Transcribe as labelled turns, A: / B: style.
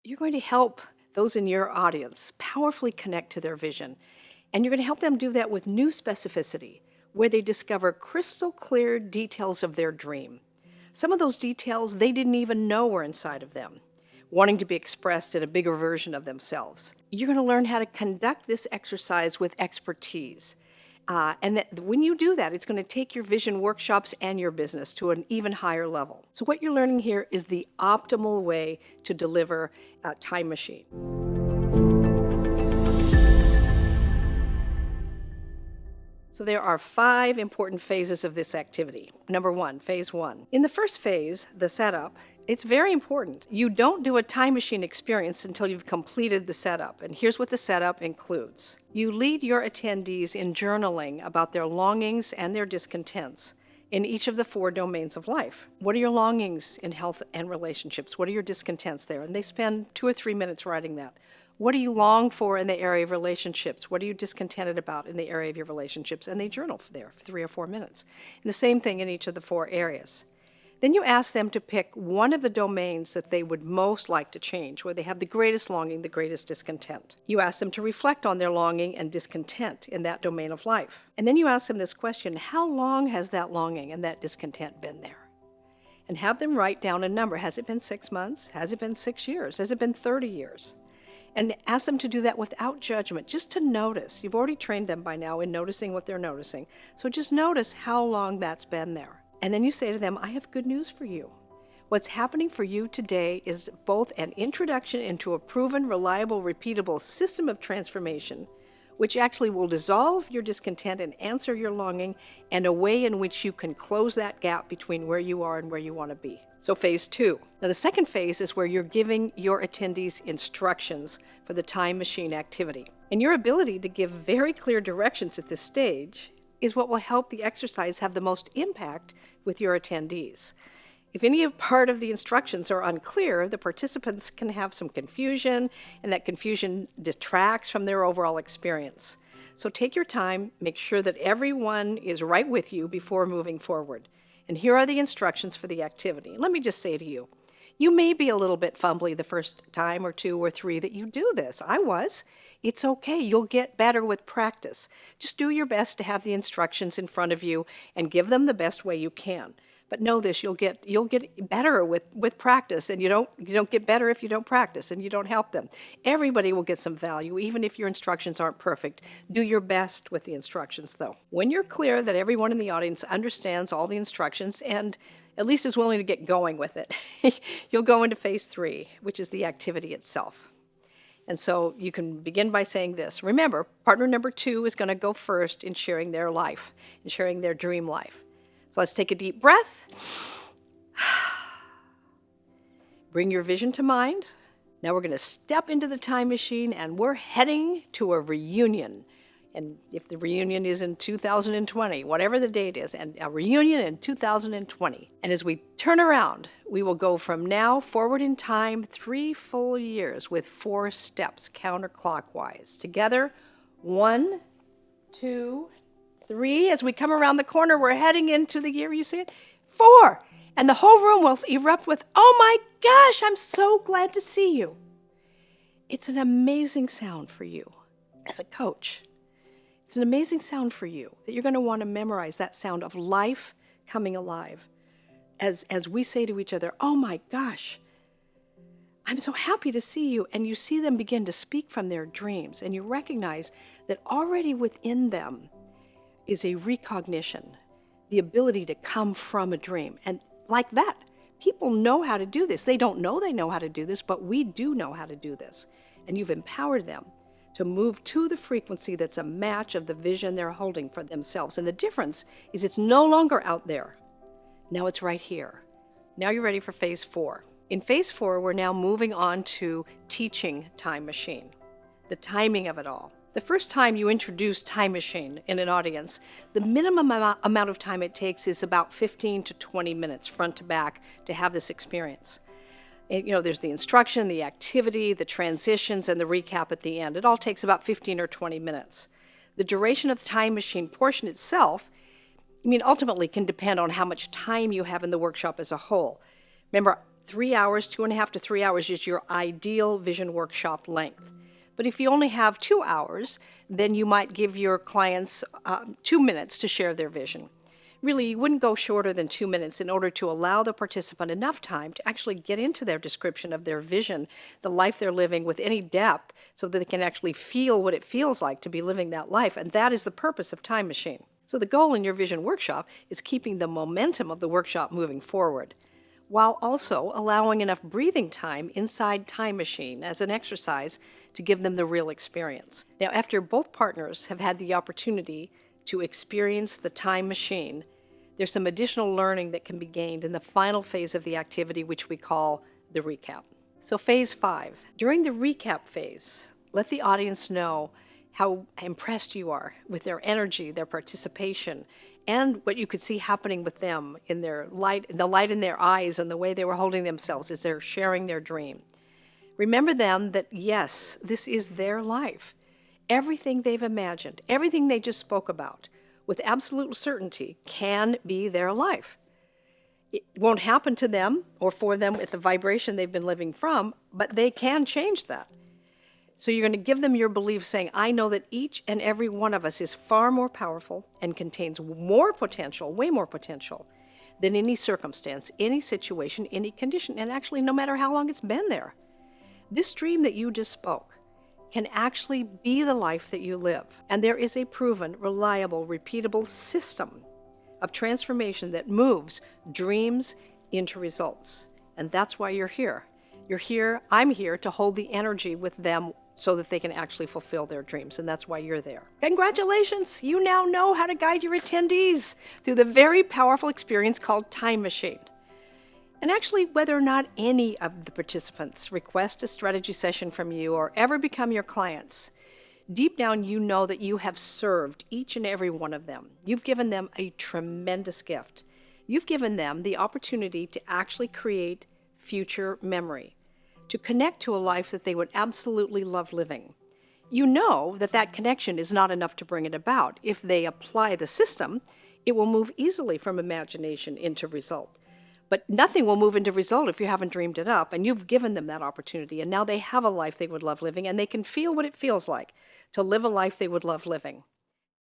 A: You're going to help those in your audience powerfully connect to their vision. And you're going to help them do that with new specificity, where they discover crystal clear details of their dream. Some of those details they didn't even know were inside of them, wanting to be expressed in a bigger version of themselves. You're going to learn how to conduct this exercise with expertise. And that when you do that, it's going to take your vision workshops and your business to an even higher level. So what you're learning here is the optimal way to deliver a time machine. So there are 5 important phases of this activity. Number 1, phase 1. In the first phase, the setup, it's very important. You don't do a time machine experience until you've completed the setup. And here's what the setup includes. You lead your attendees in journaling about their longings and their discontents in each of the 4 domains of life. What are your longings in health and relationships? What are your discontents there? And they spend 2 or 3 minutes writing that. What do you long for in the area of relationships? What are you discontented about in the area of your relationships? And they journal there for 3 or 4 minutes. And the same thing in each of the 4 areas. Then you ask them to pick one of the domains that they would most like to change, where they have the greatest longing, the greatest discontent. You ask them to reflect on their longing and discontent in that domain of life. And then you ask them this question: how long has that longing and that discontent been there? And have them write down a number. Has it been 6 months? Has it been 6 years? Has it been 30 years? And ask them to do that without judgment, just to notice. You've already trained them by now in noticing what they're noticing. So just notice how long that's been there. And then you say to them, I have good news for you. What's happening for you today is both an introduction into a proven, reliable, repeatable system of transformation, which actually will dissolve your discontent and answer your longing, and a way in which you can close that gap between where you are and where you want to be. So phase 2. Now the second phase is where you're giving your attendees instructions for the time machine activity. And your ability to give very clear directions at this stage is what will help the exercise have the most impact with your attendees. If any part of the instructions are unclear, the participants can have some confusion, and that confusion detracts from their overall experience. So take your time, make sure that everyone is right with you before moving forward. And here are the instructions for the activity. Let me just say to you, you may be a little bit fumbly the first time or 2 or 3 that you do this. I was. It's okay. You'll get better with practice. Just do your best to have the instructions in front of you and give them the best way you can. But know this, you'll get better with practice, and you don't get better if you don't practice and you don't help them. Everybody will get some value, even if your instructions aren't perfect. Do your best with the instructions, though. When you're clear that everyone in the audience understands all the instructions and at least is willing to get going with it, you'll go into phase 3, which is the activity itself. And so you can begin by saying this. Remember, partner number 2 is going to go first in sharing their life, in sharing their dream life. So let's take a deep breath. Bring your vision to mind. Now we're going to step into the time machine, and we're heading to a reunion. And if the reunion is in 2020, whatever the date is, and a reunion in 2020. And as we turn around, we will go from now forward in time 3 full years with 4 steps counterclockwise. Together, 1, 2, 3. As we come around the corner, we're heading into the year, you see it? 4. And the whole room will erupt with, oh my gosh, I'm so glad to see you. It's an amazing sound for you as a coach. It's an amazing sound for you that you're going to want to memorize that sound of life coming alive. As we say to each other, oh my gosh, I'm so happy to see you. And you see them begin to speak from their dreams, and you recognize that already within them is a recognition, the ability to come from a dream. And like that, people know how to do this. They don't know they know how to do this, but we do know how to do this. And you've empowered them to move to the frequency that's a match of the vision they're holding for themselves. And the difference is it's no longer out there. Now it's right here. Now you're ready for phase 4. In phase 4, we're now moving on to teaching time machine, the timing of it all. The first time you introduce time machine in an audience, the minimum amount of time it takes is about 15 to 20 minutes front to back to have this experience. There's the instruction, the activity, the transitions, and the recap at the end. It all takes about 15 or 20 minutes. The duration of the time machine portion itself, ultimately can depend on how much time you have in the workshop as a whole. Remember, 3 hours, 2.5 to 3 hours is your ideal vision workshop length. But if you only have 2 hours, then you might give your clients 2 minutes to share their vision. Really, you wouldn't go shorter than 2 minutes in order to allow the participant enough time to actually get into their description of their vision, the life they're living with any depth, so that they can actually feel what it feels like to be living that life. And that is the purpose of Time Machine. So the goal in your vision workshop is keeping the momentum of the workshop moving forward, while also allowing enough breathing time inside Time Machine as an exercise to give them the real experience. Now, after both partners have had the opportunity to experience the Time Machine, there's some additional learning that can be gained in the final phase of the activity, which we call the recap. So phase 5. During the recap phase, let the audience know how impressed you are with their energy, their participation, and what you could see happening with them in their light, the light in their eyes and the way they were holding themselves as they're sharing their dream. Remember them that, yes, this is their life. Everything they've imagined, everything they just spoke about, with absolute certainty, can be their life. It won't happen to them or for them with the vibration they've been living from, but they can change that. So you're going to give them your belief saying, I know that each and every one of us is far more powerful and contains more potential, way more potential, than any circumstance, any situation, any condition, and actually no matter how long it's been there. This dream that you just spoke can actually be the life that you live. And there is a proven, reliable, repeatable system of transformation that moves dreams into results. And that's why you're here. You're here, I'm here to hold the energy with them so that they can actually fulfill their dreams. And that's why you're there. Congratulations! You now know how to guide your attendees through the very powerful experience called Time Machine. And actually, whether or not any of the participants request a strategy session from you or ever become your clients, deep down you know that you have served each and every one of them. You've given them a tremendous gift. You've given them the opportunity to actually create future memory, to connect to a life that they would absolutely love living. You know that that connection is not enough to bring it about. If they apply the system, it will move easily from imagination into result. But nothing will move into result if you haven't dreamed it up, and you've given them that opportunity, and now they have a life they would love living, and they can feel what it feels like to live a life they would love living.